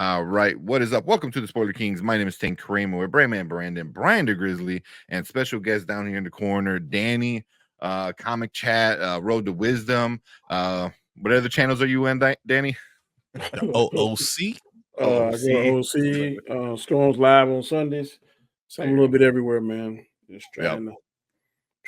All right, what is up? Welcome to the Spoiler Kings. My name is Tank Kramer with Brayman Brandon, Brian the Grizzly, and special guest down here in the corner, Danny, Comic Chat, Road to Wisdom. What other channels are you in, Danny? The OOC. I go to OC, Storms Live on Sundays. So I'm a little bit everywhere, man. Just trying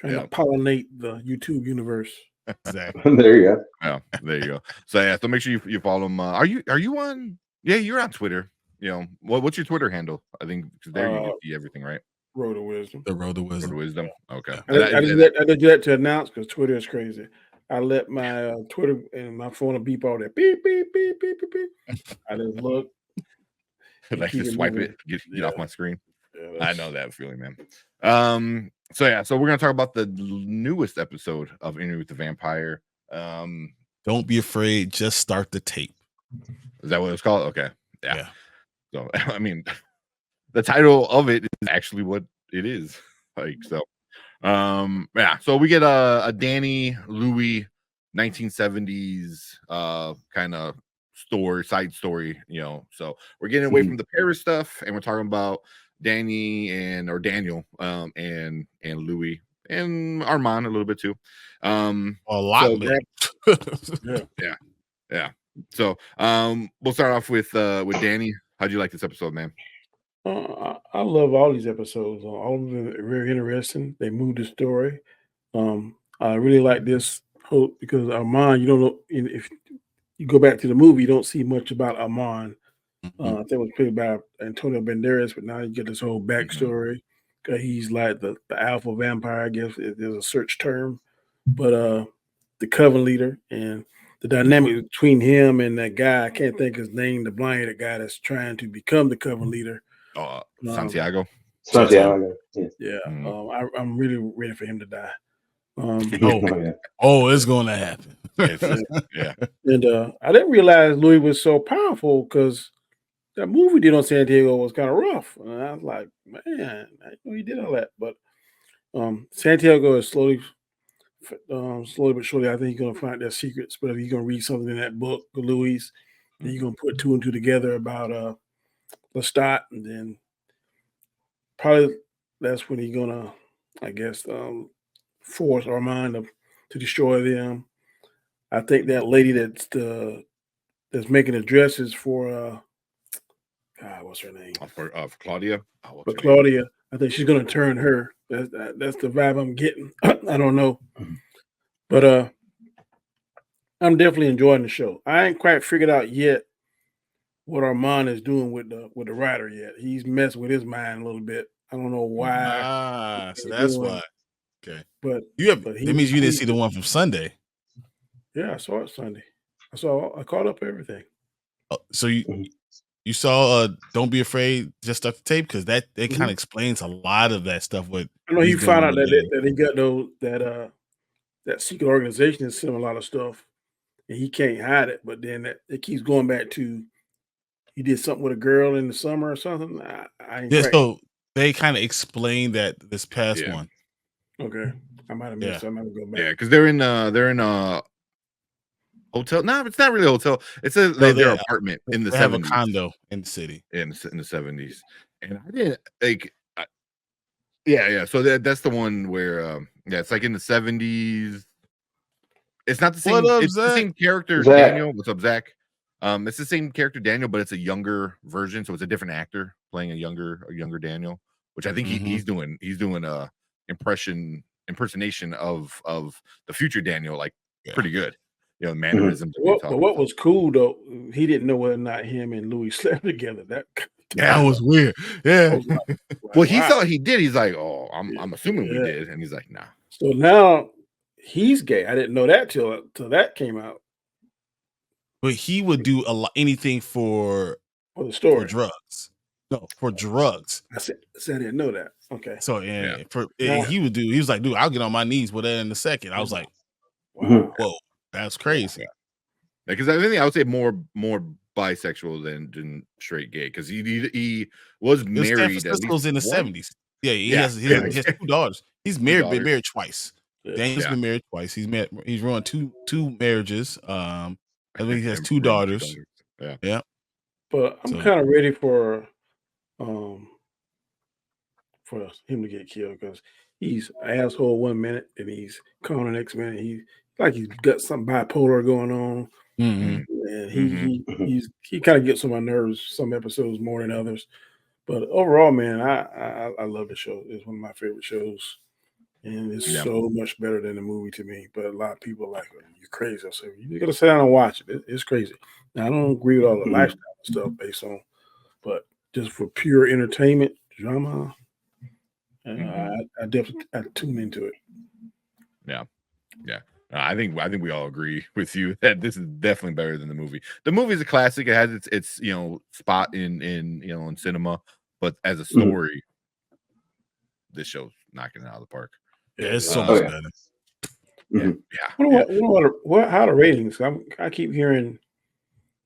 to pollinate the YouTube universe. Exactly. There you go. Yeah, there you go. So make sure you follow him. Are you on? Yeah, you're on Twitter. You know what's your Twitter handle? I think because there you can see everything, right? Road to Wisdom. The Road to Wisdom. Road to Wisdom. Okay. I did that to announce because Twitter is crazy. I let my Twitter and my phone beep all that beep beep beep beep beep beep. I just look. Like just swipe it, get off my screen. Yeah, I know that feeling, man. So we're gonna talk about the newest episode of Interview with the Vampire. Don't be afraid, just start the tape. Is that what it's called? Okay. Yeah. So I mean, the title of it is actually what it is. So we get a Danny Louis 1970s kind of side story, so we're getting away from the Paris stuff and we're talking about Daniel and Louis and Armand a little bit too. A lot. Yeah. So we'll start off with Danny. How'd you like this episode, man? I love all these episodes. All of them are very interesting. They move the story. I really like this hope because Armand, you don't know if you go back to the movie, you don't see much about Armand. I think it was played by Antonio Banderas, but now you get this whole backstory. Because he's like the alpha vampire, I guess there's a search term. But the coven leader and the dynamic between him and that guy, I can't think his name, the blinded guy that's trying to become the coven leader. Santiago. Yeah. I'm really ready for him to die. It's going to happen. Yeah. And I didn't realize Louis was so powerful because that movie did on Santiago was kind of rough. And I was like, man, I know he did all that. But Santiago is slowly but surely, I think he's going to find their secrets. But if you're going to read something in that book, Louis, then you're going to put two and two together about Lestat, and then probably that's when he's going to, I guess, force Armand to destroy them. I think that lady that's making the dresses for what's her name? For Claudia. For Claudia, I think she's going to turn her. That's the vibe I'm getting. I don't know, but I'm definitely enjoying the show. I ain't quite figured out yet what Armand is doing with the writer yet. He's messing with his mind a little bit. I don't know why. So that's why. Okay, but that means you didn't see the one from Sunday. Yeah, I saw it Sunday. I caught up everything. So you saw Don't Be Afraid, just start the tape, because that kind of explains a lot of that stuff. What I know, he found out that he got that secret organization is selling a lot of stuff, and he can't hide it. But then it keeps going back to he did something with a girl in the summer or something. So they kind of explained that this past one. Okay, I might have missed. I might go back. Yeah, because they're in a hotel. No, it's not really a hotel. It's their apartment in the 70s. Have a condo in the city in the 70s, and I didn't like. Yeah. So that's the one where it's like in the 70s. It's not the same. It's the same character, Zach. Daniel. What's up, Zach? It's the same character, Daniel, but it's a younger version, so it's a different actor playing a younger Daniel, which I think he's doing a impersonation of the future Daniel, like pretty good. Mannerisms. But what was cool though, he didn't know whether or not him and Louis slept together. That was weird. Yeah. Well, he thought he did. He's like, oh, I'm assuming we did, and he's like, nah. So now he's gay. I didn't know that till that came out. But he would do anything for the story, for drugs. No, for drugs. I said I didn't know that. Okay. So he would do. He was like, dude, I'll get on my knees with that in a second. I was like, whoa, that's crazy. Because I think I would say more bisexual than straight gay. Because he was married. San Francisco's in the 70s. Yeah, he has 2 daughters. He's married, been married twice. Daniel's been married twice. He's run two marriages. I think he has 2 daughters. Yeah. But I'm kind of ready for him to get killed because he's an asshole 1 minute and he's calm the next minute. He's got some bipolar going on. Mhm. And Mhm. he kind of gets on my nerves some episodes more than others. But overall, man, I love the show. It's one of my favorite shows. And it's Yeah. so much better than the movie to me. But a lot of people are like, "Oh, you're crazy." I say, you gotta sit down and watch it. It's crazy. Now I don't agree with all the lifestyle stuff based on, but just for pure entertainment, drama, I definitely tune into it. Yeah. Yeah. I think we all agree with you that this is definitely better than the movie. The movie is a classic. It has its spot in cinema, but as a story, this show's knocking it out of the park. Yeah, it's so much better. Yeah. How the ratings? I keep hearing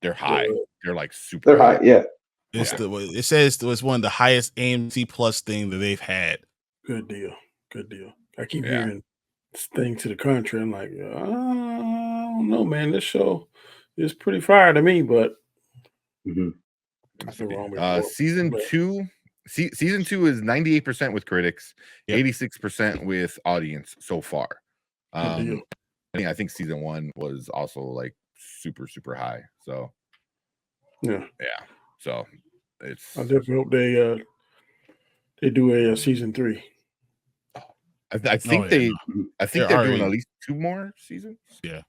they're high. They're like super. They're high. Yeah. It says it's one of the highest AMC Plus thing that they've had. Good deal. I keep hearing things to the contrary. I'm like, I don't know, man. This show is pretty fire to me, but I feel wrong before. Season two is 98% with critics, 86% with audience so far. I think season 1 was also like super, super high. So yeah. So it's. I definitely hope they do a season 3. I think they're doing at least 2 more seasons. Yeah.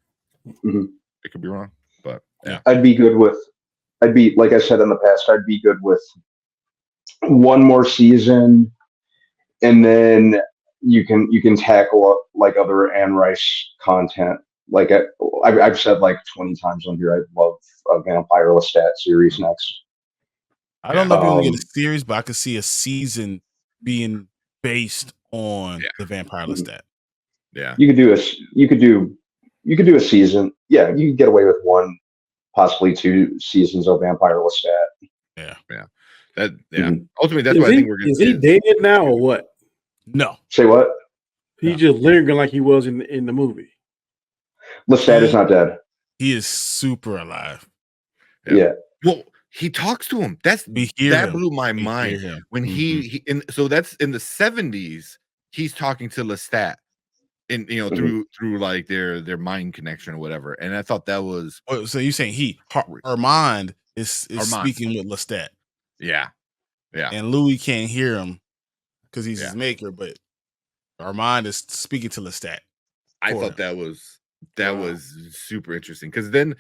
It could be wrong, but yeah. I'd be like I said in the past, I'd be good with 1 more season, and then you can tackle like other Anne Rice content. Like I've said like 20 times on here, I'd love a Vampire Lestat series next. I don't know if you want to get a series, but I could see a season being based on the Vampire Lestat. Yeah, you could do a season. Yeah, you could get away with 1, possibly 2 seasons of Vampire Lestat. Yeah. Ultimately, that's what I think we're going to. Is he dead now or what? No. Say what? He's just lingering like he was in the movie. Lestat is not dead. He is super alive. Yeah. Well, he talks to him. That blew my mind when he so that's in the 70s. He's talking to Lestat, and through like their mind connection or whatever. And I thought that was. So you're saying Armand is speaking with Lestat? Yeah. And Louis can't hear him because he's his maker, but Armand is speaking to Lestat. I thought that was super interesting because then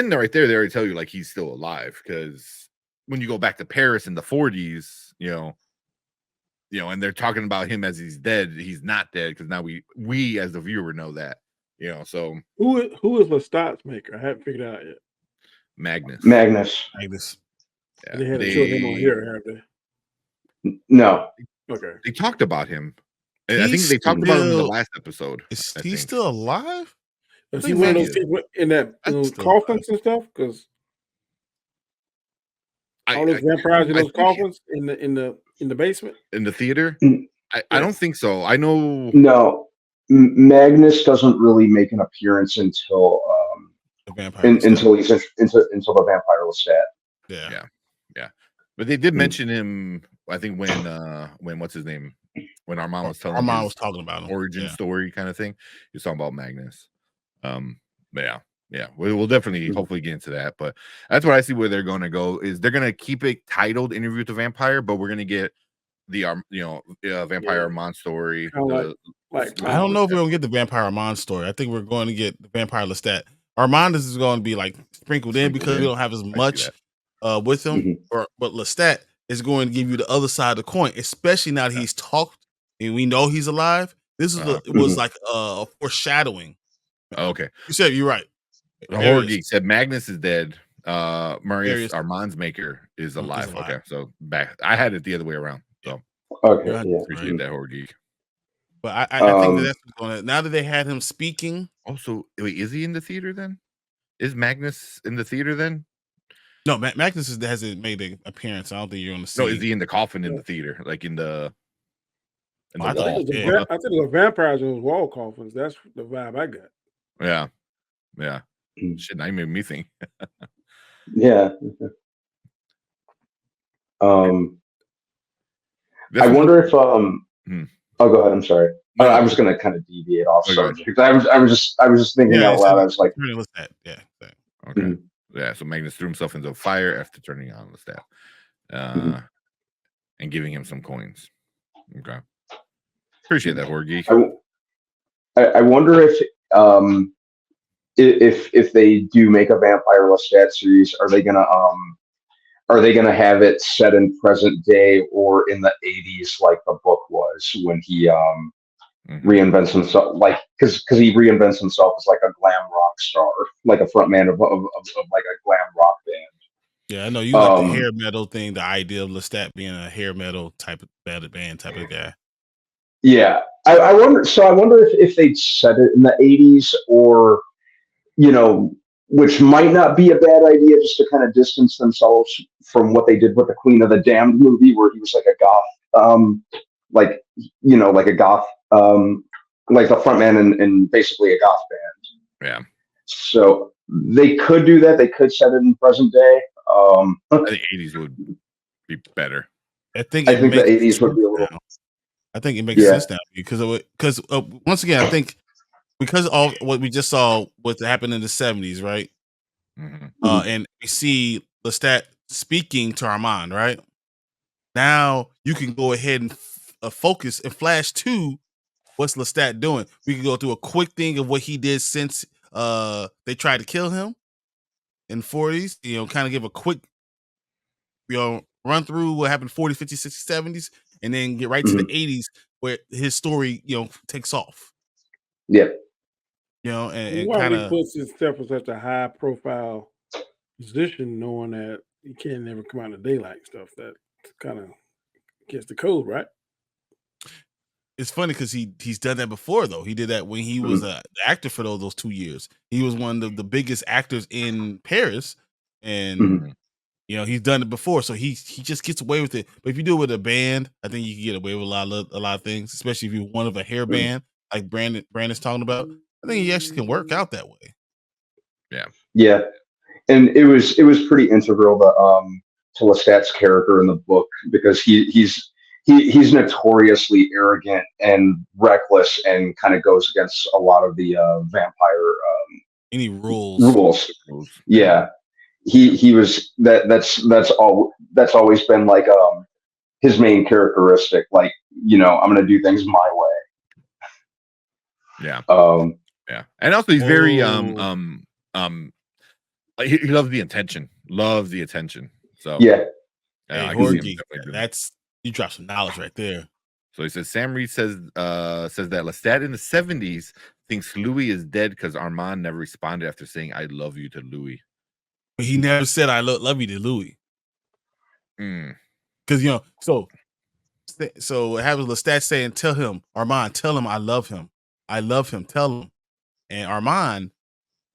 right there they already tell you like he's still alive, because when you go back to Paris in the 40s, and they're talking about him as he's dead, he's not dead, because now we as the viewer know that, so who is Lestat's maker? I haven't figured out yet. Magnus. Yeah, they haven't showed him on here, have they? No. Okay. They talked about him. I think they talked about him in the last episode. Is he still alive? Is he one of those people in that coffins and stuff? Because all those vampires in those coffins in the basement, in the theater. I don't think so. I know. No, Magnus doesn't really make an appearance until the Vampire Lestat. Yeah. But they did mention him. I think when what's his name? When Armand was telling Armand was talking about him. Origin story kind of thing. He was talking about Magnus. But yeah, we'll definitely hopefully get into that. But that's what I see where they're going to go, is they're going to keep it titled Interview with the Vampire, but we're going to get the Vampire Armand story. I don't know if we're going to get the Vampire Armand story. I think we're going to get the Vampire Lestat. Armand is going to be like sprinkled in because we don't have as much with him. But Lestat is going to give you the other side of the coin, especially now that he's talked and we know he's alive. This was like a foreshadowing. Okay, you're right. The horror geek said Magnus is dead. Marius, Armand's maker, is alive. Okay, so I had it the other way around. So appreciate that, horror geek. But I think that's going to, now that they had him speaking. Also, wait, is he in the theater then? Is Magnus in the theater then? No, Magnus hasn't made an appearance. I don't think you're on the scene. No, is he in the coffin in the theater, like in the wall? I think the vampires in those wall coffins. That's the vibe I got. Yeah. Shit, now you made me think. Yeah. I wonder if Oh, go ahead. I'm sorry. I was going to kind of deviate off subject. I was just thinking out loud. I was like, yeah. Okay. Yeah. So Magnus threw himself into a fire after turning on Lestat, and giving him some coins. Okay. Appreciate that, Horgy. I wonder if they do make a Vampire Lestat series, are they gonna have it set in present day or in the 80s like the book was when he reinvents himself, like because he reinvents himself as like a glam rock star, like a front man of like a glam rock band. Yeah, I know you like the hair metal thing, the idea of Lestat being a hair metal type of band type of guy. Yeah. I wonder if they'd set it in the 80s or, which might not be a bad idea, just to kind of distance themselves from what they did with the Queen of the Damned movie, where he was like a goth, like a goth, like the frontman in basically a goth band. Yeah. So they could do that. They could set it in present day. I think 80s would be better. I think the 80s would be a little. I think it makes sense now because once again, I think because all what we just saw what happened in the 70s, right? And we see Lestat speaking to Armand, right? Now you can go ahead and focus and flash to what's Lestat doing. We can go through a quick thing of what he did since they tried to kill him in 40s, kind of give a quick run through what happened 40s, 50s, 60s, 70s, and then get right to the 80s where his story, takes off. Yeah. And why kind he of puts himself in such a high profile position, knowing that he can't never come out in the daylight stuff. That kind of gets the code, right? It's funny because he's done that before, though. He did that when he was an actor for those 2 years. He was one of the biggest actors in Paris, and he's done it before, so he just gets away with it. But if you do it with a band, I think you can get away with a lot of things, especially if you're one of a hair band like Brandon's talking about. I think he actually can work out that way. Yeah, and it was pretty integral to Lestat's character in the book because he's notoriously arrogant and reckless and kind of goes against a lot of the vampire any rules. Yeah. He was that's always been like his main characteristic, like I'm gonna do things my way. Yeah. And also he's very like he loves the attention. So hey, Horgy, that's you drop some knowledge right there. So he says Sam Reed says that Lestat in the 70s thinks Louis is dead because Armand never responded after saying "I love you" to Louis. But he never said "I love you" to Louis. Because so what happens? Lestat saying, "Tell him, Armand, tell him I love him. I love him. Tell him." And Armand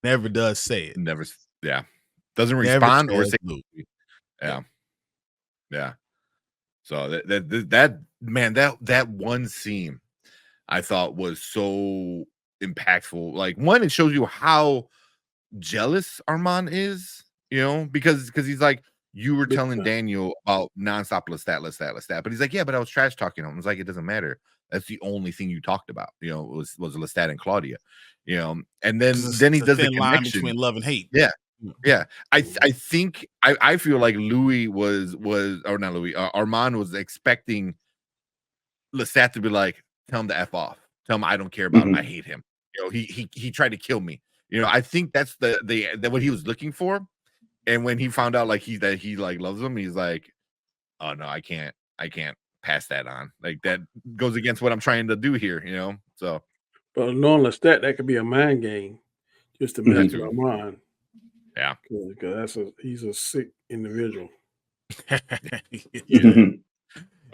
never does say it. Never, doesn't respond or say Louis. Yeah. So that one scene I thought was so impactful. Like, one, it shows you how jealous Armand is, because he's like, you were telling Daniel about nonstop Lestat, but he's like, yeah, but I was trash talking him. I was like, it doesn't matter. That's the only thing you talked about, was Lestat and Claudia, and then he does the line between love and hate. Yeah. I think I feel like Louis was or not Louis, Armand was expecting Lestat to be like, tell him to F off. Tell him I don't care about him. I hate him. He tried to kill me. I think that's the what he was looking for. And when he found out like he loves him, he's like, oh no, I can't pass that on. Like, that goes against what I'm trying to do here, So but knowing Lestat, that could be a mind game just to mess with Armand. Yeah, because he's a sick individual.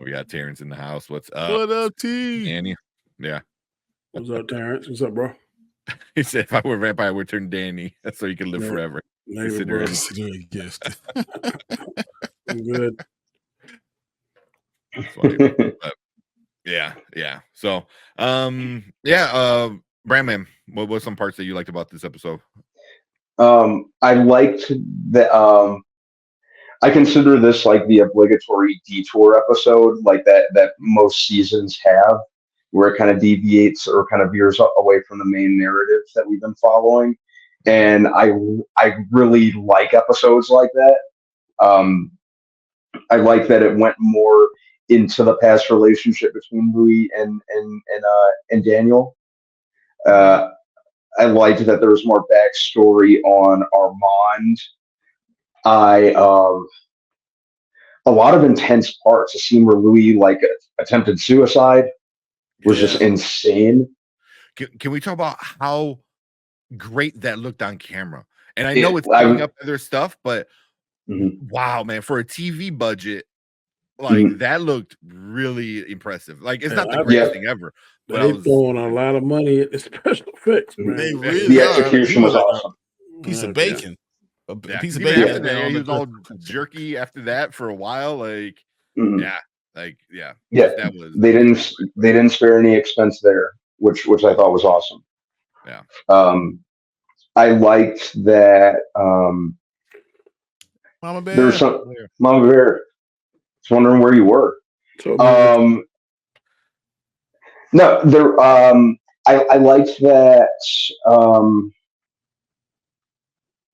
We got Terrence in the house. What's up? What up, T? Danny? Yeah. What's up, Terrence? What's up, bro? He said, if I were a vampire, I would turn Danny so you can live forever. Consider a gift. I'm good. Funny, but yeah. So, Brandman, what were some parts that you liked about this episode? I liked that. I consider this like the obligatory detour episode, like that most seasons have, where it kind of deviates or kind of veers away from the main narrative that we've been following. And I really like episodes like that. I like that it went more into the past relationship between Louis and Daniel. I liked that there was more backstory on Armand. A lot of intense parts. A scene where Louis like attempted suicide was just insane. Can we talk about how great that looked on camera? And I know it's picking up other stuff, but wow, man, for a TV budget, like that looked really impressive. Like it's not the greatest thing ever, but they throwing a lot of money at the special effects, man. They really the execution was awesome. Piece of bacon. A piece of bacon. After that, he was all jerky after that for a while. Like, that was. They didn't spare any expense there, which I thought was awesome. Yeah. I liked that. Mama Bear. There was some Mama Bear. Just wondering where you were. No, there. I liked that.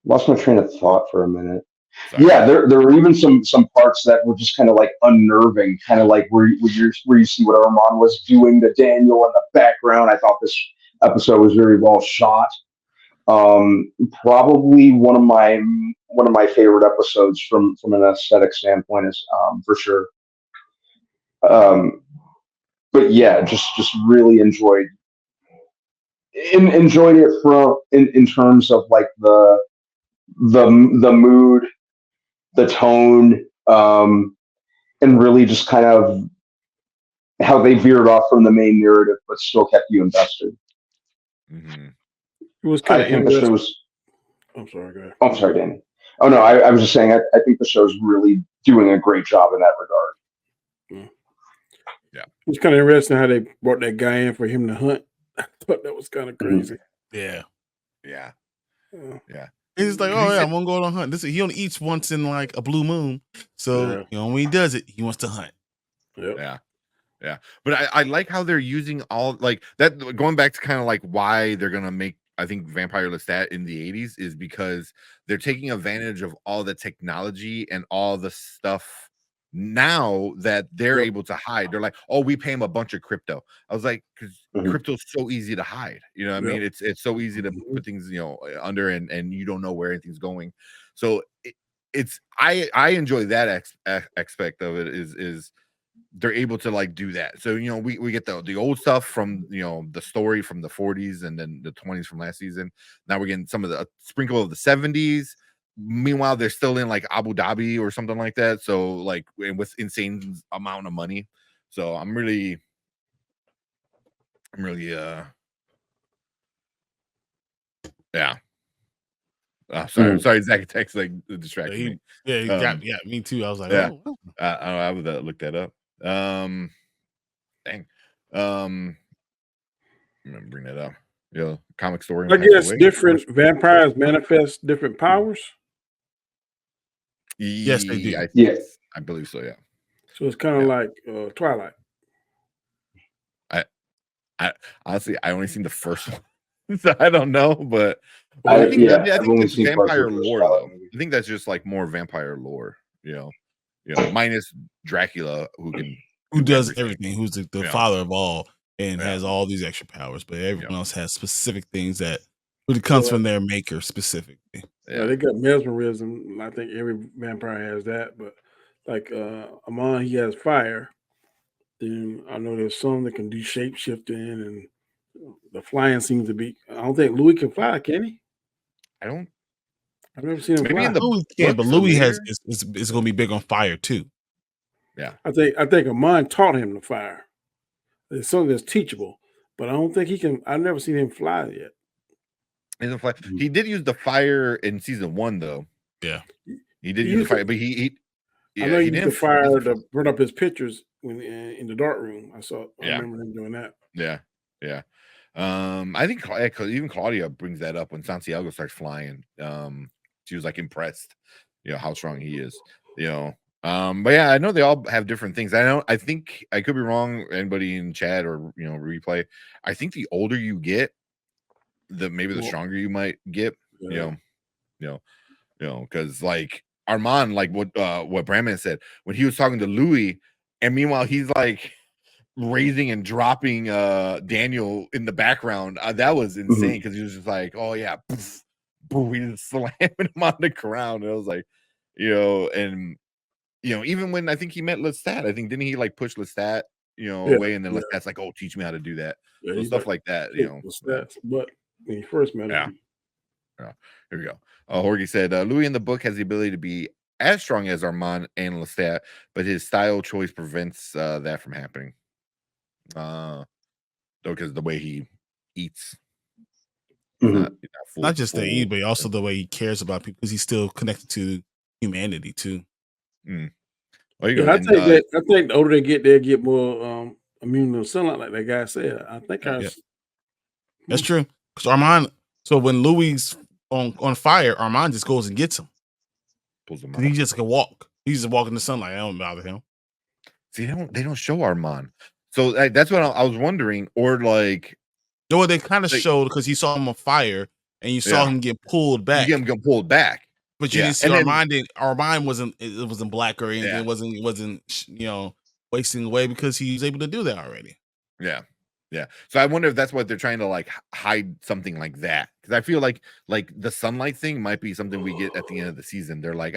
Lost my train of thought for a minute. Sorry. Yeah, there were even some parts that were just kind of like unnerving, kind of like where you see what Armand was doing to Daniel in the background. I thought this episode was very well shot. Probably one of my favorite episodes from an aesthetic standpoint is for sure. But yeah, just really enjoyed it from in terms of like the mood, the tone, and really just kind of how they veered off from the main narrative, but still kept you invested. Mm-hmm. It was kind of interesting. I'm sorry, go ahead. Oh, I'm sorry, Danny. Oh no, I was just saying I think the show's really doing a great job in that regard. Yeah, it was kind of interesting how they brought that guy in for him to hunt. I thought that was kind of crazy. Yeah. He's like, oh yeah, I'm gonna go on a hunt. He only eats once in like a blue moon, so when he does it, he wants to hunt. Yep. Yeah. But I like how they're using all like that. Going back to kind of like why they're gonna make, I think, Vampire Lestat in the 80s is because they're taking advantage of all the technology and all the stuff now that they're able to hide. They're like, oh, we pay him a bunch of crypto. I was like, because crypto's so easy to hide. You know what I mean? It's so easy to put things, under and you don't know where anything's going. So I enjoy that aspect of it is they're able to like do that. So we get the old stuff from the story from the 40s and then the 20s from last season. Now we're getting some of the sprinkle of the 70s. Meanwhile, they're still in like Abu Dhabi or something like that. So like with insane amount of money. So I'm really sorry, Zach text like distracted me. Yeah, he got me too. I was like, oh. I would look that up. Dang. I'm gonna bring that up. Comic story. I guess different vampires manifest different powers. Yes, they do. I believe so. Yeah. So it's kind of like Twilight. I honestly I only seen the first one, so I don't know. But I think it's vampire lore though. I think that's just like more vampire lore. Minus Dracula who does everything. Who's the father of all and has all these extra powers, but everyone else has specific things that comes from their maker specifically. Yeah, they got mesmerism. I think every vampire has that, but like Armand, he has fire. Then I know there's some that can do shape shifting, and the flying seems to be. I don't think Louis can fly, can he? I've never seen him fly. Louis can, but Louis is going to be big on fire too. Yeah, I think Armand taught him to fire. It's something that's teachable, but I don't think he can. I've never seen him fly yet. He did use the fire in season 1, though. Yeah, he did use the fire, but he I know he used the fire to burn up his pictures when in the dark room. I remember him doing that. Yeah. I think even Claudia brings that up when Santiago starts flying. She was like impressed, how strong he is. you know. But yeah, I know they all have different things. I think I could be wrong. Anybody in chat or replay? I think the older you get, the stronger you might get. Yeah. Because like Armand, like what Brandman said when he was talking to Louis, and meanwhile he's like raising and dropping Daniel in the background. That was insane because he was just like, oh yeah, poof, poof, he just slamming him on the ground. And I was like, and even when I think he met Lestat, I think didn't he like push Lestat, away, and then Lestat's like, oh, teach me how to do that. So stuff like that, Lestat's butt when he first met him. Yeah. Here we go. Jorge said Louis in the book has the ability to be as strong as Armand and Lestat, but his style choice prevents that from happening. Because the way he eats, not just the eat, but also the way he cares about people, because he's still connected to humanity too. Well, I think the older they get, they get more immune to sunlight, like that guy said. I think that's true. Because Armand, so when Louis on fire, Armand just goes and gets him. Pulls him. He just can walk. He's just walking in the sunlight. I don't bother him. See, they don't show Armand, so that's what I was wondering. Or like, no, they kind of showed because he saw him on fire and you saw him get pulled back. You get pulled back, but you didn't see Armand. Armand wasn't black or anything. It wasn't wasting away because he was able to do that already. Yeah. So I wonder if that's what they're trying to like hide something like that, because I feel like the sunlight thing might be something we get at the end of the season. They're like,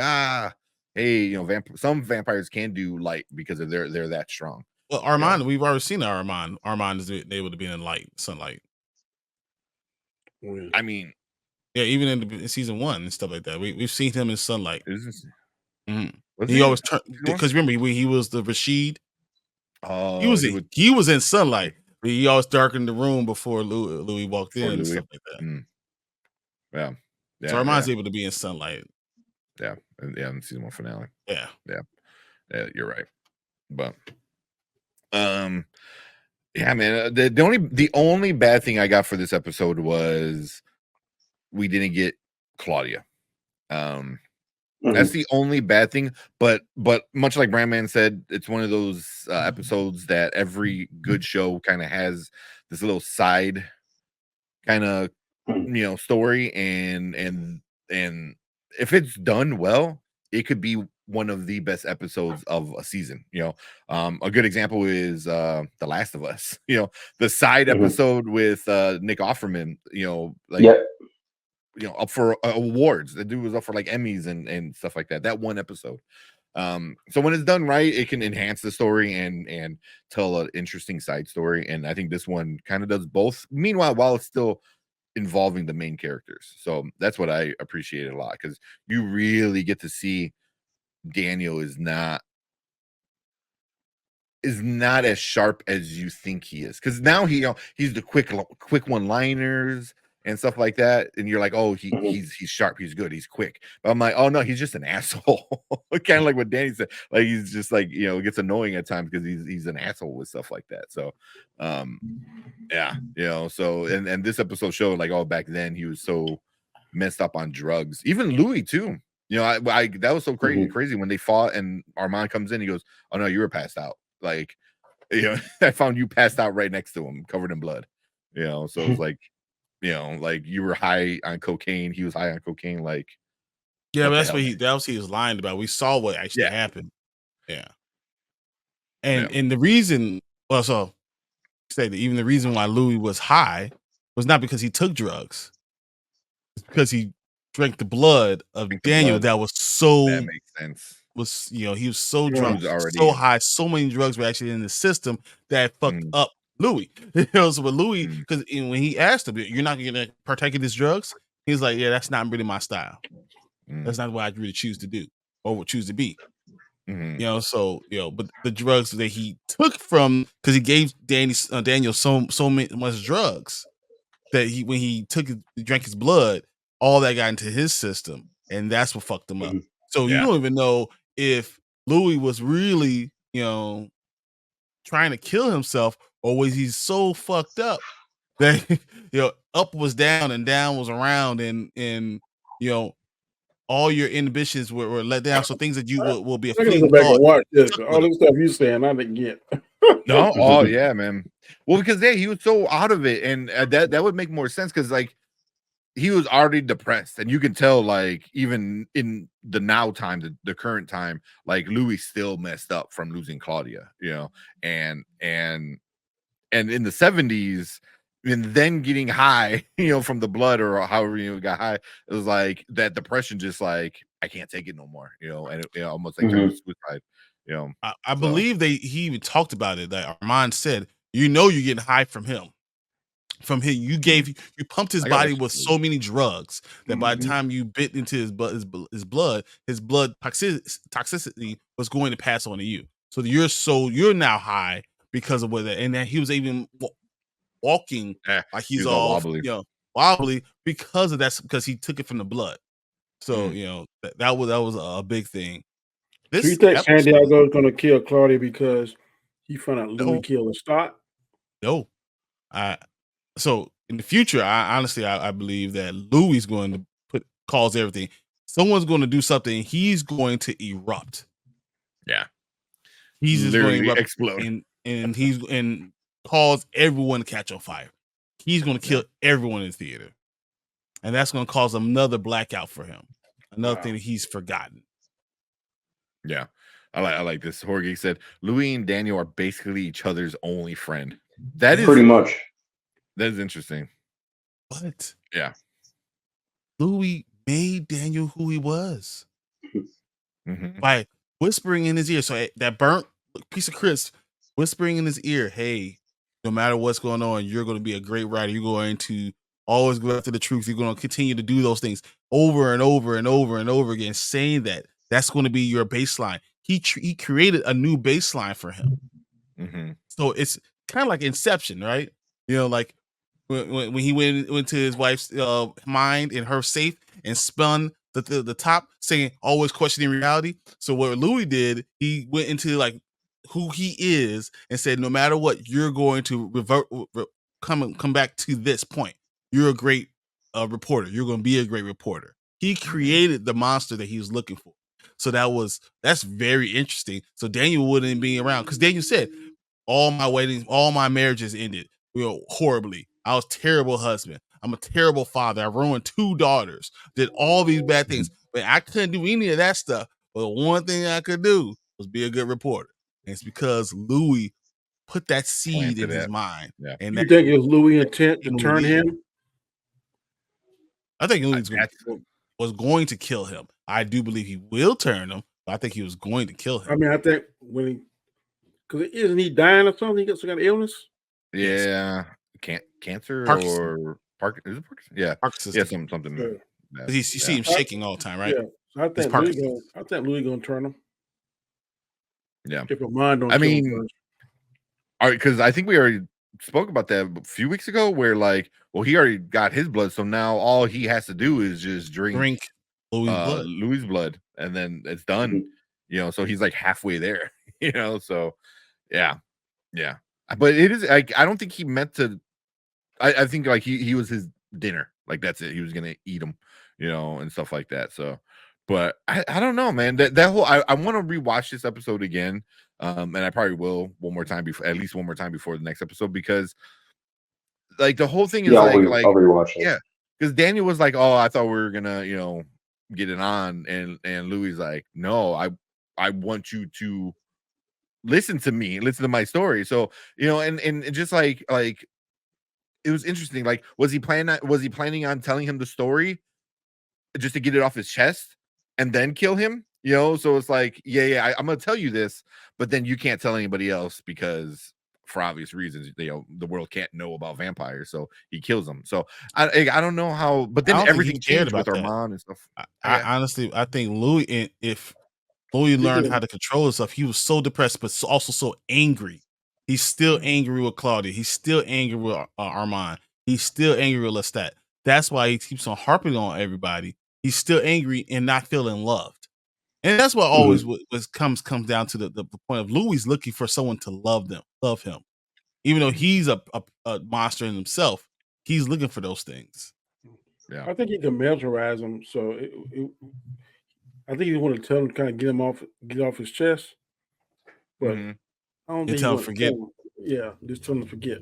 hey, some vampires can do light because they're that strong. Well, Armand, we've already seen Armand. Armand is able to be in sunlight. I mean, even in season 1 and stuff like that, we've seen him in sunlight. He always turned, because remember when he was the Rashid. He was in sunlight. But he always darkened the room before Louis walked in and stuff like that. So Armand's able to be in sunlight. In season 1 finale. Yeah, you're right. But man, the only bad thing I got for this episode was we didn't get Claudia. That's the only bad thing, but much like Brandman said, it's one of those episodes that every good show kind of has this little side kind of story, and if it's done well, it could be one of the best episodes of a season. A good example is The Last of Us. The side episode with Nick Offerman. Up for awards. The dude was up for like Emmys and stuff like that. That one episode. So when it's done right, it can enhance the story and tell an interesting side story. And I think this one kind of does both. Meanwhile, while it's still involving the main characters. So that's what I appreciate a lot, because you really get to see Daniel is not as sharp as you think he is. Because now he's the quick one-liners and stuff like that, and you're like, oh, he's sharp, he's good, he's quick. But I'm like, oh no, he's just an asshole. Kind of like what Danny said, like he's just like, it gets annoying at times because he's an asshole with stuff like that. So so and this episode showed like, oh, back then he was so messed up on drugs. Even Louis too. I that was so crazy when they fought and Armand comes in, he goes, oh no, you were passed out. Like, I found you passed out right next to him, covered in blood. So it's like, like you were high on cocaine, he was high on cocaine. Like, but that's what he was lying about. We saw what actually happened. And the reason, so say that even the reason why Louis was high was not because he took drugs. It's because he drank the blood of Daniel. That was so. That makes sense. He was so drunk, so high, so many drugs were actually in the system that fucked up Louis. So with Louis, because when he asked him, "You're not going to partake in these drugs?" He's like, "Yeah, that's not really my style. That's not what I really choose to do or would choose to be." But the drugs that he took from, because he gave Daniel so much drugs that when he drank his blood, all that got into his system, and that's what fucked him up. So you don't even know if Louis was really, trying to kill himself, or was he so fucked up that up was down and down was around, and all your inhibitions were let down. So things that you will be a I gotta go fleeting back thought. and watch this. All this stuff you saying, I didn't get. No, oh yeah, man. Well, because he was so out of it, and that would make more sense because like he was already depressed, and you can tell like even in the now time, the current time, like Louis still messed up from losing Claudia, and in the 70s. And then getting high, from the blood or however got high, it was like that depression, just like I can't take it no more, and it almost like turned to suicide. I believe he even talked about it. That Armand said, you're getting high from him. From him, you pumped his body with so many drugs that by the time you bit into his blood toxicity was going to pass on to you. So you're now high because of that, and that he was even walking like he's all wobbly, wobbly because of that, because he took it from the blood. So that was a big thing. So you think Santiago is going to kill Claudia because he found out Louis killed Lestat? No, so in the future, I honestly believe that Louis is going to cause everything. Someone's going to do something. He's going to erupt. Yeah, he's just going to explode, and cause everyone to catch on fire. He's going to kill everyone in the theater, and that's going to cause another blackout for him. Another thing that he's forgotten. Yeah, I like this. Jorge said Louis and Daniel are basically each other's only friend. That is pretty much. That is interesting. But yeah, Louis made Daniel who he was by whispering in his ear. So that burnt piece of crisp, whispering in his ear, "Hey, no matter what's going on, you're going to be a great writer. You're going to always go after the truth. You're going to continue to do those things over and over and over and over again." Saying that's going to be your baseline. He created a new baseline for him. So it's kind of like Inception, right? Like when he went to his wife's mind in her safe and spun the top, saying always questioning reality. So what Louis did, he went into like who he is and said, no matter what, you're going to come back to this point. You're a great reporter. You're going to be a great reporter. He created the monster that he was looking for. So that's very interesting. So Daniel wouldn't be around because Daniel said, all my weddings, all my marriages ended horribly. I was a terrible husband. I'm a terrible father. I ruined 2 daughters. Did all these bad things, but I couldn't do any of that stuff. But one thing I could do was be a good reporter. And it's because Louis put that seed in his mind. Yeah. And you think it was Louis' intent to turn him? I think Louis was going to kill him. I do believe he will turn him, but I think he was going to kill him. I mean, I think because isn't he dying or something? He got some kind of illness. Yeah, cancer Parkinson. or Parkinson? Is it Parkinson? Yeah, Parkinson's. Yeah, something. Yeah. You see him shaking all the time, right? Yeah, so I think Louis gonna turn him. Yeah, if Armand don't. I mean, all right, because I think we already spoke about that a few weeks ago, where like, well, he already got his blood, so now all he has to do is just drink Louis' blood, and then it's done. So he's like halfway there. So yeah. But it is like I don't think he meant to. I think like he was his dinner. Like that's it. He was gonna eat him, and stuff like that. So, but I don't know, man. That whole I want to rewatch this episode again. And I probably will at least one more time before the next episode, because like the whole thing is I'll rewatch it. Yeah, because Daniel was like, "Oh, I thought we were gonna get it on," and Louis like, "No, I want you to listen to me, listen to my story." So and just like it was interesting. Like, was he planning on telling him the story just to get it off his chest and then kill him? So it's like, I'm gonna tell you this, but then you can't tell anybody else because for obvious reasons, the world can't know about vampires. So he kills them. So I don't know how, but then everything changed with Armand and stuff. I honestly think Louis, if Louis learned how to control himself, he was so depressed, but also so angry. He's still angry with Claudia. He's still angry with Armand. He's still angry with Lestat. That's why he keeps on harping on everybody. He's still angry and not feeling loved. And that's what always comes down to the point of Louis looking for someone to love him. Even though he's a monster in himself, he's looking for those things. Yeah. I think he can mesmerize him. So I think he wanted to tell him, kind of get off his chest. But I don't think he tell him want to forget. tell him. Yeah, just tell him to forget.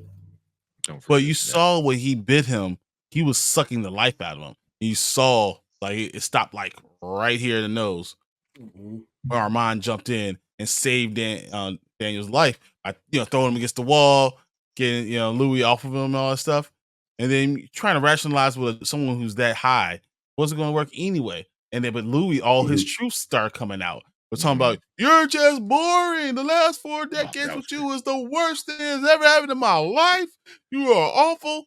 Don't forget. But you saw when he bit him, he was sucking the life out of him. You saw like it stopped like right here in the nose. Mm-hmm. Armand jumped in and saved Daniel's life by throwing him against the wall, getting Louis off of him and all that stuff, and then trying to rationalize with someone who's that high wasn't going to work anyway. And then, but Louis, all his truths start coming out. We're talking about you're just boring. The last 4 decades with you is the worst thing that's ever happened in my life. You are awful.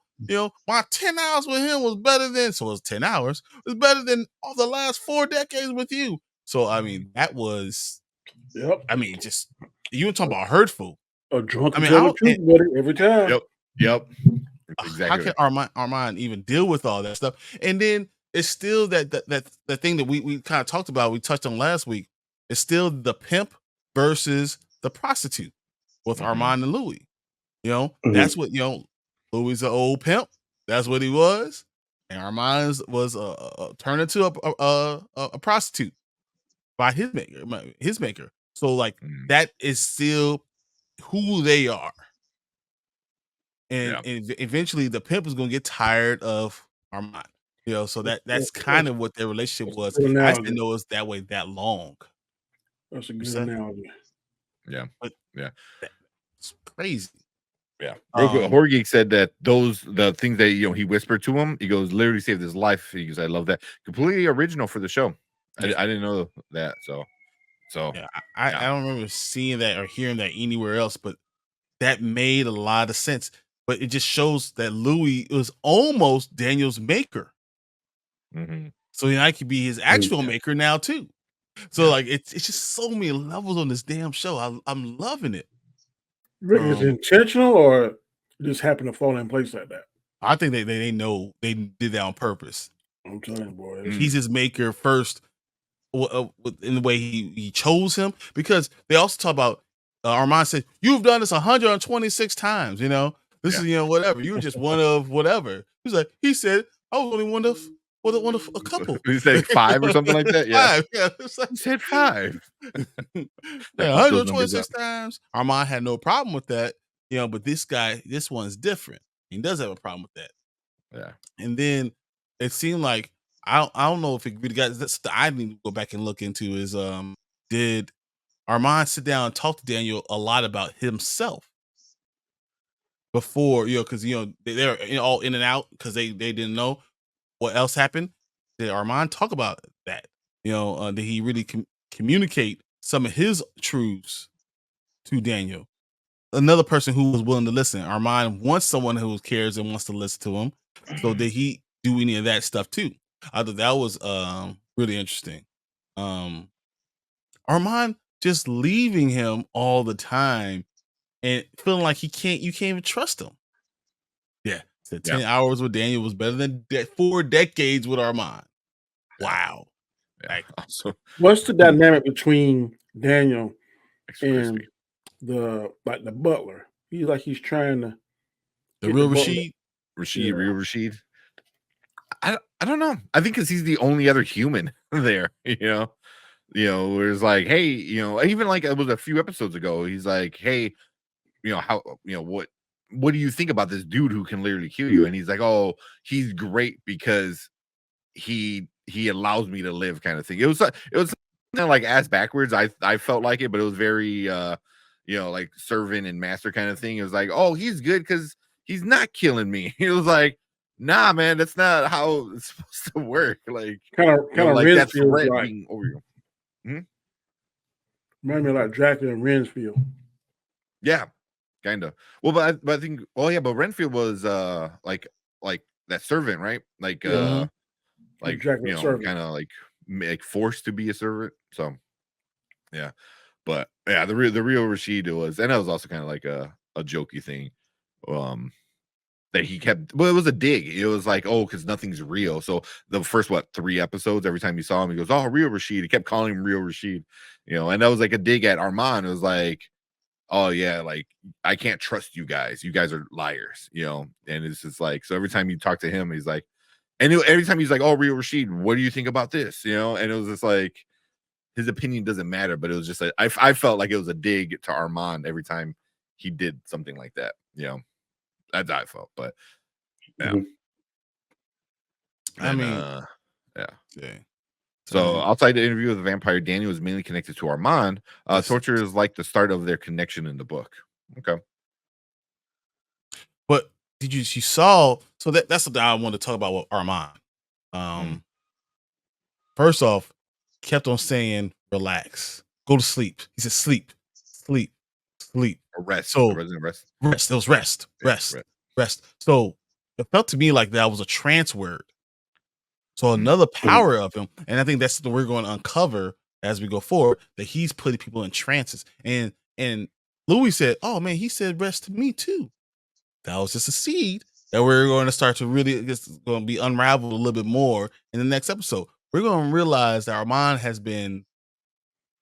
My 10 hours with him was better than, so it was 10 hours. It was better than all the last 4 decades with you. So, I mean, that was, I mean, just, you were talking about hurtful. A drunk can tell the truth, buddy, every time. Yep. Exactly. How can Armand even deal with all that stuff? And then it's still that thing that we kind of talked about, we touched on last week. It's still the pimp versus the prostitute with Armand and Louis. That's what, Louis is an old pimp. That's what he was. And Armand was turned into a prostitute by his maker. So like that is still who they are. And eventually the pimp is going to get tired of Armand. So that's kind of what their relationship was. I just didn't know it was that way that long. That's a good analogy. Yeah. But it's crazy. Yeah. Horror Geek said that the things that he whispered to him, he goes, literally saved his life. He goes, I love that. Completely original for the show. I didn't know that. So I don't remember seeing that or hearing that anywhere else, but that made a lot of sense. But it just shows that Louis was almost Daniel's maker. So I could be his actual maker now too. So like it's just so many levels on this damn show. I'm loving it. Rick, is it intentional or just happened to fall in place like that? I think they know they did that on purpose. I'm telling you, boy. He's his maker first in the way he chose him, because they also talk about Armand said, you've done this 126 times. This is whatever. You were just one of whatever. He said I was only one of a couple. He said 5 or something like that. Yeah, 5. Yeah, he said 5. 126 times. Armand had no problem with that. But this one's different. He does have a problem with that. Yeah. And then it seemed like I don't know if it really got this. I need to go back and look into is did Armand sit down and talk to Daniel a lot about himself before because they're all in and out because they didn't know what else happened. Did Armand talk about that? Did he really communicate some of his truths to Daniel? Another person who was willing to listen. Armand wants someone who cares and wants to listen to him. So did he do any of that stuff too? I thought that was really interesting. Armand just leaving him all the time and feeling like you can't even trust him. Yeah. So 10 hours with Daniel was better than 4 decades with Armand. Wow. Yeah. Also, what's the dynamic between Daniel and the butler? He's trying to the real Rashid. Real Rashid. I don't know. I think because he's the only other human there, where it's like, hey, even like it was a few episodes ago, he's like, hey, how, what do you think about this dude who can literally kill you? And he's like, oh, he's great because he allows me to live, kind of thing. It was kind of like ass backwards. I felt like it, but it was very like servant and master kind of thing. It was like, oh, he's good because he's not killing me. It was like, nah, man, that's not how it's supposed to work. Like kind of like Renfield, that threat being over you. Remind me like Dracula and Renfield. Yeah, kind of. Well, but I think, but Renfield was like that servant, right? Like like kind of like forced to be a servant. So yeah, but yeah, the real Rashid was, and that was also kind of like a jokey thing. That he kept, well, it was a dig. It was like, oh, because nothing's real. So the first 3 episodes, every time you saw him, he goes, oh, real Rashid. He kept calling him real Rashid, and that was like a dig at Armand. It was like, oh yeah, like I can't trust you guys. You guys are liars, and it's just like, so every time you talk to him, he's like, And every time he's like, "Oh, Rio Rashid, what do you think about this?" You know, and it was just like his opinion doesn't matter, but it was just like I felt like it was a dig to Armand every time he did something like that. You know, that's how I felt. But yeah, I mean, yeah. So outside the interview with the vampire, Danny was mainly connected to Armand. Torture is like the start of their connection in the book. Okay. But you saw, so that's something I want to talk about with Armand. First off, kept on saying, relax, go to sleep. He said, sleep. Rest. So rest. It was rest. So it felt to me like that was a trance word. So another power of him, and I think that's what we're going to uncover as we go forward, that he's putting people in trances. And Louis said, "Oh man, he said rest to me too." That was just a seed that we're going to start to really, it's going to be unraveled a little bit more in the next episode. We're going to realize that Armand has been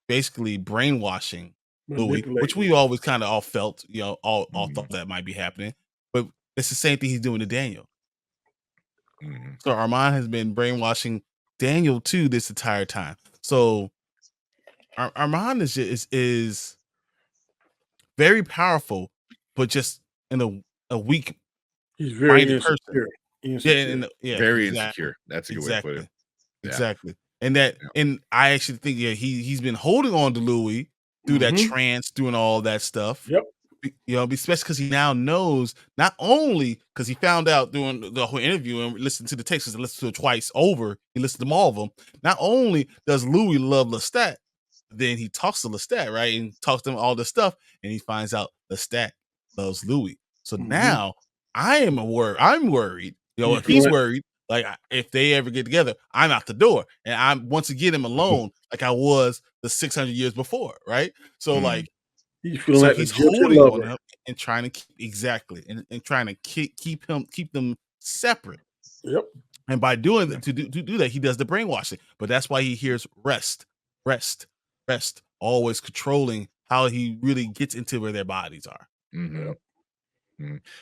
basically brainwashing Louis, which we always kind of all felt, all thought that might be happening. But it's the same thing he's doing to Daniel. So Armand has been brainwashing Daniel too this entire time. So Armand is very powerful, but just in a weak, he's very insecure. Insecure. Very insecure. That's a good way to put it. Yeah. Exactly. And and I actually think he's been holding on to Louis through that trance, doing all that stuff. Yep. Especially because he now knows, not only because he found out during the whole interview and listened to the tapes and listened to it twice over, he listened to them all of them. Not only does Louis love Lestat, then he talks to Lestat, right? And talks to him all this stuff, and he finds out Lestat loves Louis. So now I'm worried. If he's worried, like if they ever get together, I'm out the door, and I'm once again him alone, like I was the 600 years before, right? So like. He's feeling like he's holding on him and trying to keep them separate. Yep. And by doing that, to do that, he does the brainwashing. But that's why he hears rest, always controlling how he really gets into where their bodies are.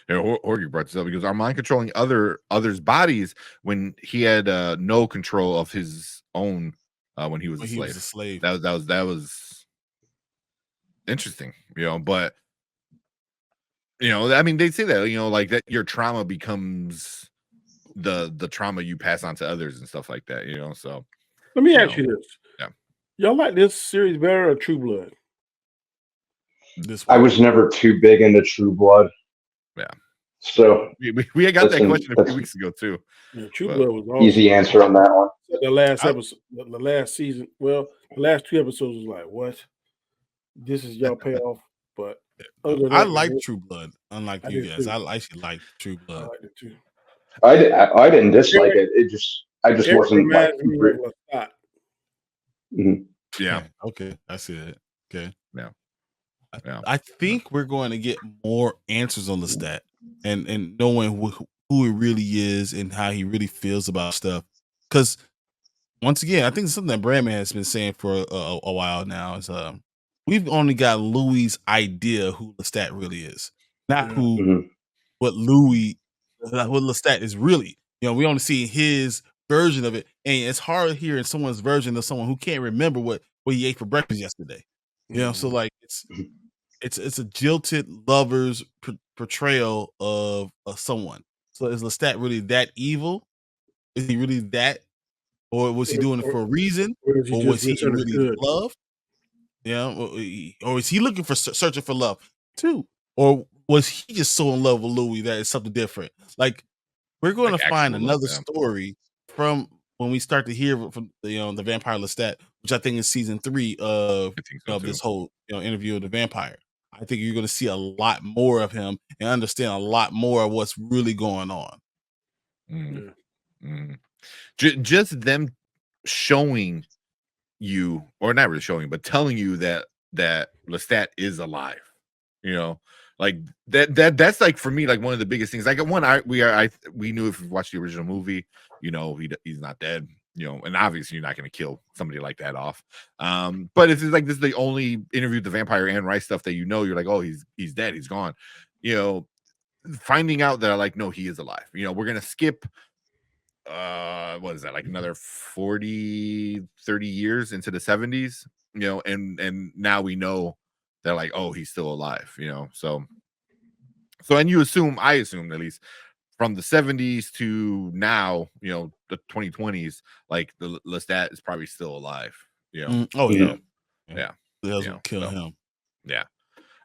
Jorge brought this up because Armand controlling others' bodies when he had no control of his own when he was a slave. That was interesting, but I mean, they say that, like that your trauma becomes the trauma you pass on to others and stuff like that, so let me ask you this. Y'all like this series better or True Blood? I was never too big into True Blood. So we had got that question a few weeks ago too. True Blood was awesome. Easy answer on that one. The last episode, the last season, the last 2 episodes was like, what? This is y'all payoff, but I like True Blood. Unlike you guys, I actually like True Blood. I like it too. I didn't dislike it. I just wasn't like. Yeah. Okay, I see it. Okay. Yeah. I think we're going to get more answers on Lestat and knowing who he really is and how he really feels about stuff. Because once again, I think it's something that Brandman has been saying for a while now is we've only got Louis' idea who Lestat really is, not what Lestat is really. We only see his version of it, and it's hard hearing someone's version of someone who can't remember what he ate for breakfast yesterday. So like it's a jilted lover's portrayal of someone. So is Lestat really that evil? Is he really that, or was he doing it for a reason, or was he really loved? Or is he looking for searching for love too, or was he just so in love with Louis that it's something different? Like we're going to find another story from when we start to hear from the vampire Lestat, which I think is season 3 of this whole interview of the vampire. I think you're going to see a lot more of him and understand a lot more of what's really going on. Just them showing you, or not really showing, but telling you that Lestat is alive. Like that's like for me, like one of the biggest things. Like we knew if we watched the original movie, he's not dead. And obviously you're not going to kill somebody like that off. But it's like this is the only interview with the vampire and Rice stuff that you're like, oh, he's dead, he's gone. Finding out that like, no, he is alive. We're gonna skip what is that, like another 40, 30 years into the 70s, and now we know that, like, oh, he's still alive, so and I assume at least from the 70s to now, the 2020s, like the Lestat is probably still alive, Oh yeah. Yeah. That's what killed him. Yeah.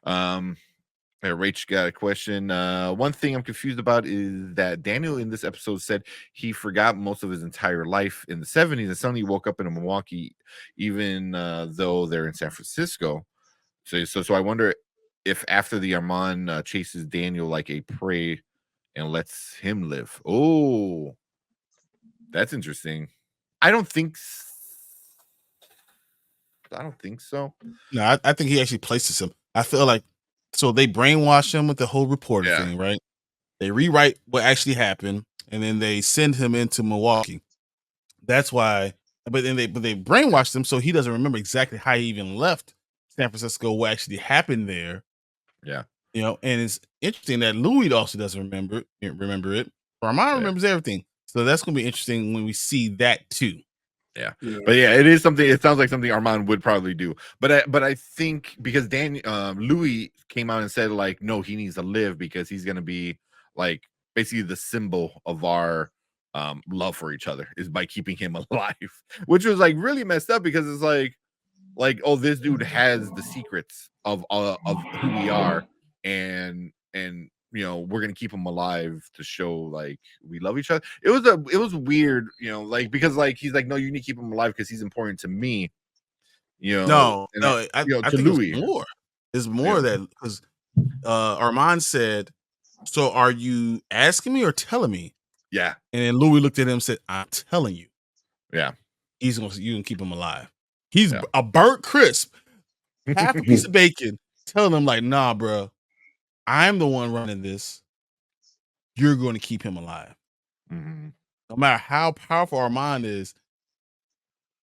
Rach got a question. One thing I'm confused about is that Daniel in this episode said he forgot most of his entire life in the 70s and suddenly woke up in Milwaukee, even though they're in San Francisco. So I wonder if after the Armand chases Daniel like a prey and lets him live. Oh, that's interesting. I don't think so. No, I think he actually places him. I feel like so they brainwash him with the whole reporter thing, right? They rewrite what actually happened, and then they send him into Milwaukee. That's why. But they brainwashed him so he doesn't remember exactly how he even left San Francisco, what actually happened there. Yeah. And it's interesting that Louis also doesn't remember it. Armand remembers everything. So that's going to be interesting when we see that too. Yeah. But yeah, it is something. It sounds like something Armand would probably do. But I think because Louis came out and said like, no, he needs to live because he's going to be like basically the symbol of our love for each other is by keeping him alive, which was like really messed up because it's like oh, this dude has the secrets of who we are, and we're gonna keep him alive to show like we love each other. It was weird, like because like he's like, no, you need to keep him alive because he's important to me. I think Louis. it's more. It's more that because Armand said, "So are you asking me or telling me?" Yeah. And then Louis looked at him and said, "I'm telling you." Yeah. You can keep him alive. He's a burnt crisp, half a piece of bacon, telling him like, nah, bro, I'm the one running this. You're going to keep him alive. Mm-hmm. No matter how powerful Armand is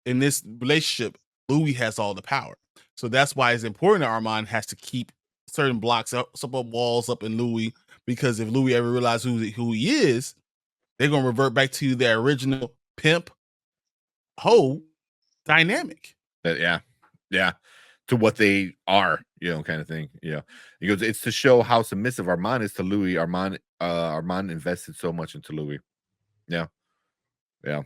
in this relationship, Louis has all the power. So that's why it's important that Armand has to keep certain blocks up, walls up in Louis, because if Louis ever realizes who he is, they're going to revert back to their original pimp hoe dynamic. Yeah. To what they are, kind of thing. He goes, it's to show how submissive Armand is to Louis. Armand invested so much into Louis. Yeah. And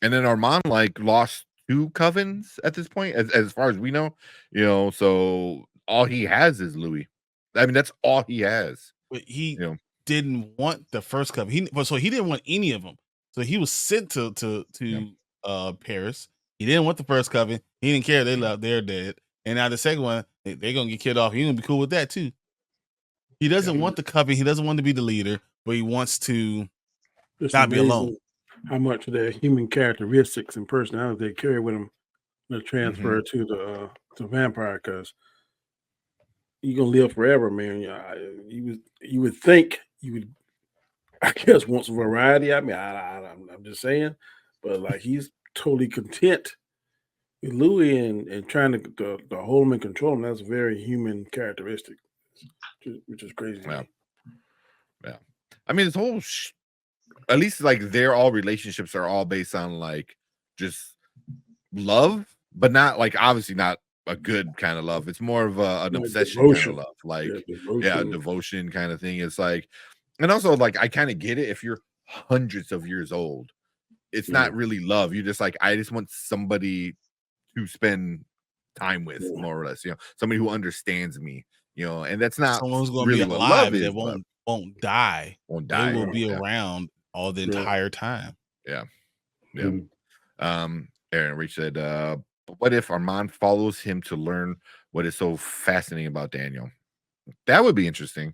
then Armand like lost 2 covens at this point, as far as we know. So all he has is Louis. I mean, that's all he has. But he didn't want the first coven. He didn't want any of them. So he was sent to Paris. He didn't want the first coven. He didn't care. They're dead. And now the second one, they're gonna get killed off. He's gonna be cool with that too. He doesn't want the coven. He doesn't want to be the leader, but he wants to not be alone. How much of their human characteristics and personality they carry with them to transfer to the vampire, because you're gonna live forever, man. You would think you would, I guess, want some variety. I mean, I'm just saying, but like he's totally content with Louis and trying to hold him and control him. That's a very human characteristic, which is crazy. Yeah. I mean, this whole at least like all relationships are all based on like just love, but not like obviously not a good kind of love. It's more of an obsession devotion. Kind of love, like devotion kind of thing. It's like, and also like I kind of get it if you're hundreds of years old. It's not really love. You just like, I just want somebody to spend time with, more or less. Somebody who understands me. And that's not someone who's going to really be alive that won't die. They will be around all the entire time. Yeah. Aaron Reach said, what if Armand follows him to learn what is so fascinating about Daniel? That would be interesting.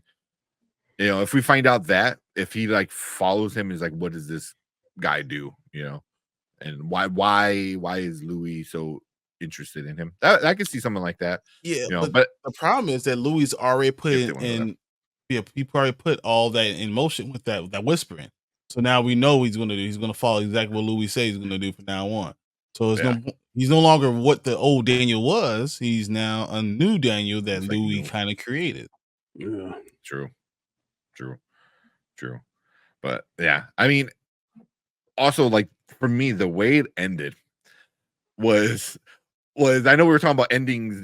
If we find out that if he like follows him, is like, what does this guy do? And why is Louis so interested in him? I could see something like that. Yeah, but the problem is that Louis already put in. He probably put all that in motion with that whispering. So now we know what he's going to do. He's going to follow exactly what Louis says he's going to do from now on. So he's no longer what the old Daniel was. He's now a new Daniel that Louis kind of created. Yeah, true. But yeah, I mean, also, like, for me, the way it ended was I know we were talking about endings,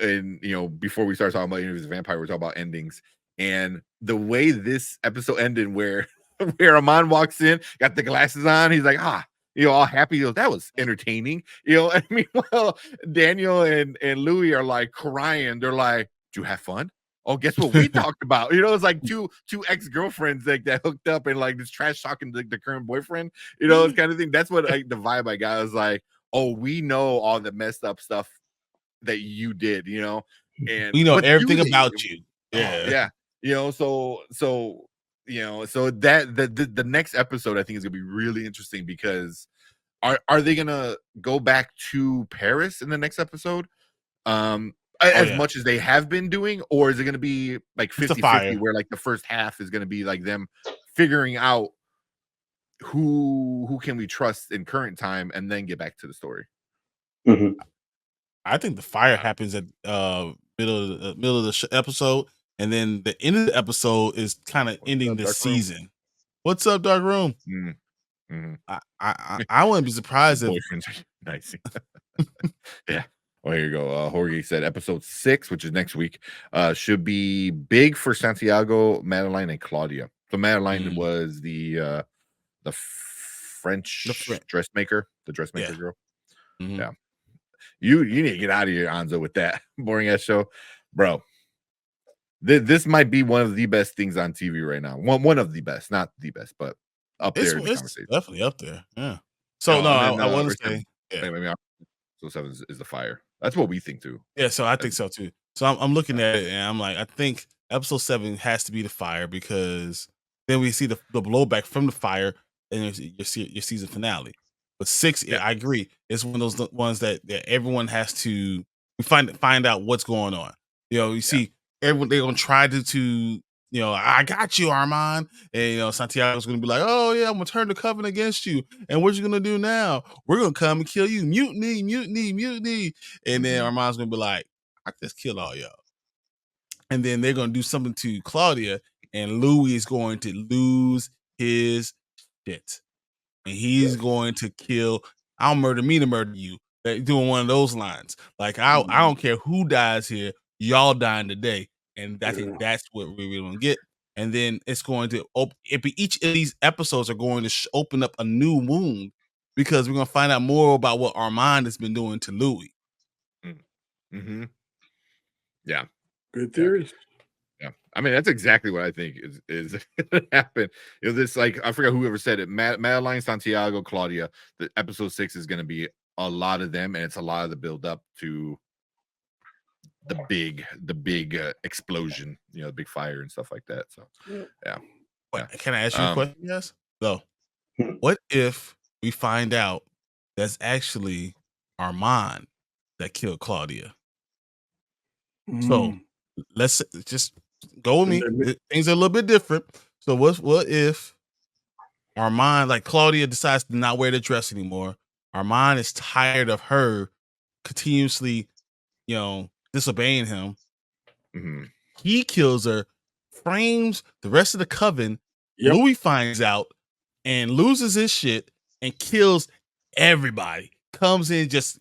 and before we started talking about Interviews with the Vampire, we were talking about endings, and the way this episode ended, where Armand walks in, got the glasses on, he's like, all happy. He goes, that was entertaining. I mean, well, Daniel and Louis are like crying. They're like, "Do you have fun?" Oh, guess what we talked about? It's like two ex-girlfriends like that hooked up and like this trash talking the current boyfriend. It's kind of thing. That's what the vibe I got. I was like, oh, we know all the messed up stuff that you did, and we know but everything about you. Yeah. So that the next episode I think is gonna be really interesting, because are they gonna go back to Paris in the next episode? As much as they have been doing, or is it gonna be like 50-50 where like the first half is gonna be like them figuring out who can we trust in current time and then get back to the story? Mm-hmm. I think the fire happens at middle of the episode, and then the end of the episode is kind of ending the season. What's up, Dark Room? Mm-hmm. I wouldn't be surprised if boyfriends are nice. Yeah. Well, here you go. Jorge said episode 6, which is next week, should be big for Santiago, Madeline, and Claudia. So Madeline was the French dressmaker, girl. Mm-hmm. Yeah. You need to get out of here, Anzo, with that boring ass show, bro. This might be one of the best things on TV right now. One of the best, not the best, but up there in the conversation. Definitely up there. Yeah. So I want to say, so 7 is the fire. That's what we think too. Yeah, so I think so too. So I'm looking at it and I'm like, I think episode 7 has to be the fire, because then we see the blowback from the fire and your season finale. But 6, I agree, it's one of those ones that everyone has to find out what's going on. You see everyone, they're gonna try to I got you, Armand, and Santiago's gonna be like, oh yeah, I'm gonna turn the coven against you, and what you gonna do now? We're gonna come and kill you, mutiny, and then Armand's gonna be like, I just kill all y'all, and then they're gonna do something to Claudia, and Louis is going to lose his shit, and he's going to kill. I'll murder me to murder you. They're doing one of those lines. Like I don't care who dies here, y'all dying today. And I think that's what we're going to get. And then it's going to each of these episodes are going to open up a new wound, because we're going to find out more about what Armand has been doing to Louis. Mm-hmm. Yeah. Good theories. Yeah. I mean, that's exactly what I think is going to happen. This, like, I forgot whoever said it. Madeline, Santiago, Claudia. The episode 6 is going to be a lot of them, and it's a lot of the build up to the big explosion, the big fire and stuff like that. So yeah. Can I ask you a question? Yes. So what if we find out that's actually Armand that killed Claudia? So let's just go with me. Things are a little bit different. So what if Armand, like Claudia, decides to not wear the dress anymore? Armand is tired of her continuously, disobeying him. Mm-hmm. He kills her, frames the rest of the coven. Louis finds out and loses his shit and kills everybody. Comes in, just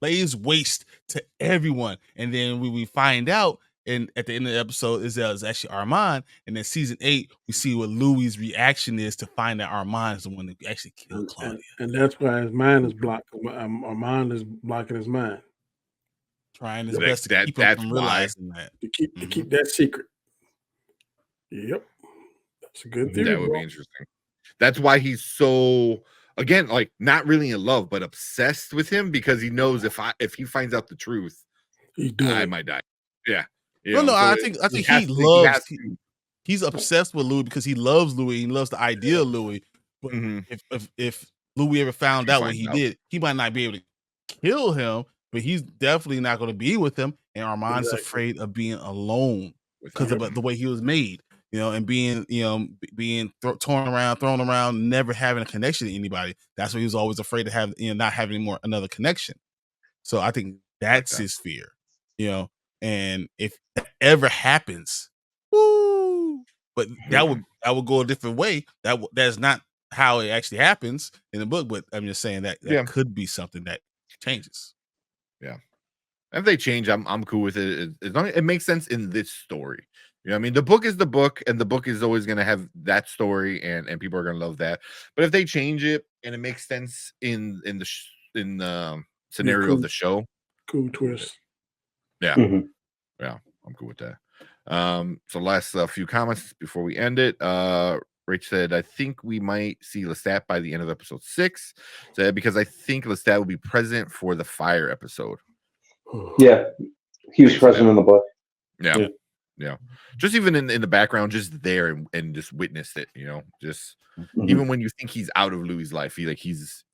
lays waste to everyone. And then we find out, and at the end of the episode, is that it's actually Armand. And then season 8, we see what Louis' reaction is to find that Armand is the one that actually killed Claudia. And that's why his mind is blocked. Armand is blocking his mind. Trying his best to keep him from realizing that. To keep that secret. Yep. That's a good theory. That would be interesting. That's why he's so, again, like, not really in love, but obsessed with him, because he knows if he finds out the truth, I might die. Yeah. I think he's obsessed with Louis because he loves Louis. He loves the idea of Louis. But if Louis ever found out what he did, he might not be able to kill him, but he's definitely not going to be with him. And Armand's afraid of being alone because of the way he was made, and being thrown around, never having a connection to anybody. That's why he was always afraid to have, not having another connection. So I think that's his fear, and if that ever happens, woo, but that would go a different way. That's not how it actually happens in the book, but I'm just saying that could be something that changes. Yeah. If they change, I'm cool with it. As long as it makes sense in this story. You know what I mean? The book is the book, and the book is always going to have that story, and people are going to love that. But if they change it and it makes sense in the scenario of the show, cool twist. Yeah, yeah, I'm cool with that. So last few comments before we end it. Rach said, I think we might see Lestat by the end of episode 6. Said because I think Lestat will be present for the fire episode. Yeah, he was present in the book. Yeah. Just even in the background, just there and just witnessed it, you know, just even when you think he's out of Louis' life, he's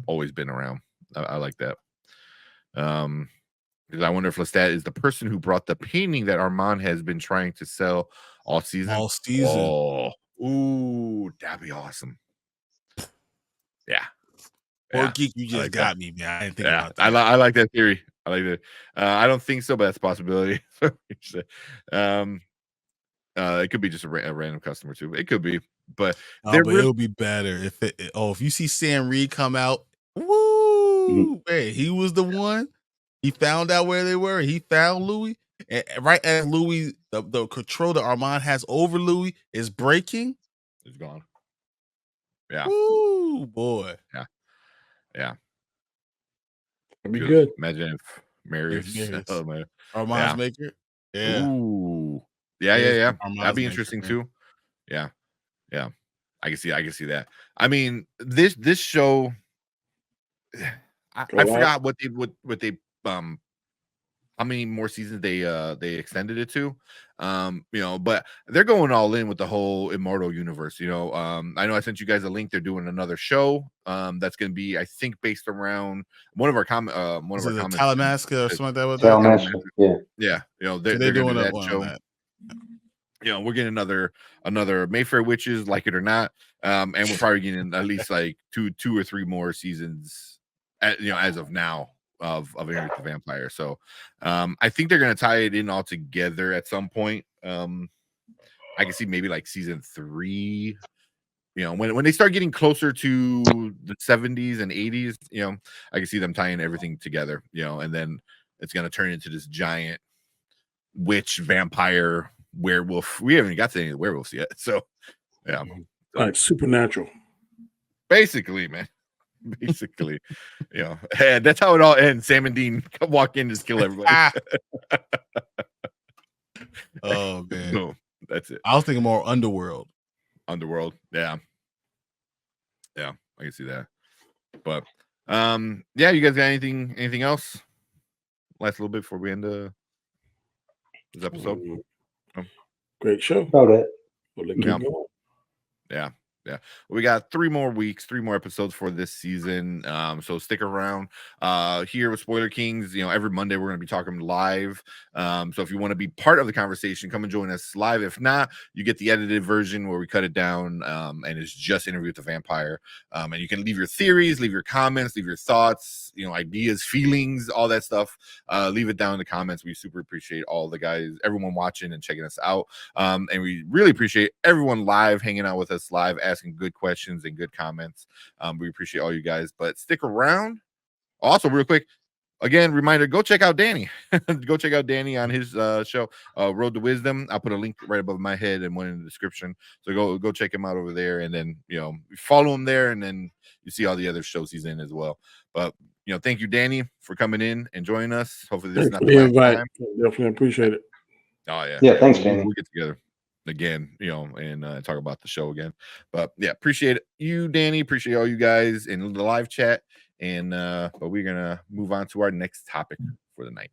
always been around. I like that. Because I wonder if Lestat is the person who brought the painting that Armand has been trying to sell all season. Oh, ooh, that'd be awesome. Yeah. Or Geek, you just got me, man. I didn't think about that. I like that theory. I like that. I don't think so, but that's a possibility. It could be just a random customer too. It could be, but it would be better if you see Sam Reed come out. Woo! Man, he was the one. He found out where they were. He found Louis, and right as Louis, the control that Armand has over Louis is breaking. It's gone. Yeah. Ooh, boy. Yeah. That'd be good. Imagine if Marius Armand's maker. Yeah. Ooh. Yeah. That'd be interesting too. Yeah. I can see that. I mean, this show. I forgot what they how many more seasons they extended it to. You know, but they're going all in with the whole Immortal universe. You know, I know I sent you guys a link. They're doing another show that's going to be, I think, based around one of our comments. Talamasca or something like that. With Talamasca, yeah. You know, they're doing that show. You know, we're getting another Mayfair Witches, like it or not, and we're probably getting at least like two or three more seasons, as of now of Interview with the Vampire. So, I think they're gonna tie it in all together at some point. I can see maybe like season 3. You know, when they start getting closer to the 70s and 80s, you know, I can see them tying everything together. You know, and then it's gonna turn into this giant witch vampire werewolf. We haven't got to any of the werewolves yet, so yeah, like supernatural, basically, man. Basically, you know, and that's how it all ends. Sam and Dean walk in and just kill everybody. Oh man, no, that's it. I was thinking more Underworld. Yeah, I can see that. But yeah, you guys got anything else? Last little bit before we end this episode. Great show. About it. Yeah. We got 3 more weeks, 3 more episodes for this season. So stick around here with Spoiler Kings. You know, every Monday we're going to be talking live. So if you want to be part of the conversation, come and join us live. If not, you get the edited version where we cut it down and it's just Interview with the Vampire. And you can leave your theories, leave your comments, leave your thoughts, you know, ideas, feelings, all that stuff. Leave it down in the comments. We super appreciate all the guys, everyone watching and checking us out. And we really appreciate everyone live hanging out with us live, asking good questions and good comments. We appreciate all you guys, but stick around. Also, real quick, again, reminder, go check out Danny. Go check out Danny on his show, Road to Wisdom. I'll put a link right above my head and one in the description. So go check him out over there, and then, you know, follow him there, and then you see all the other shows he's in as well. But, you know, thank you, Danny, for coming in and joining us. Hopefully this is not the last time. Definitely appreciate it. Oh yeah. Yeah, thanks, Danny. We'll get together again, you know, and talk about the show again. But yeah, appreciate you, Danny. Appreciate all you guys in the live chat. And but we're gonna move on to our next topic for the night.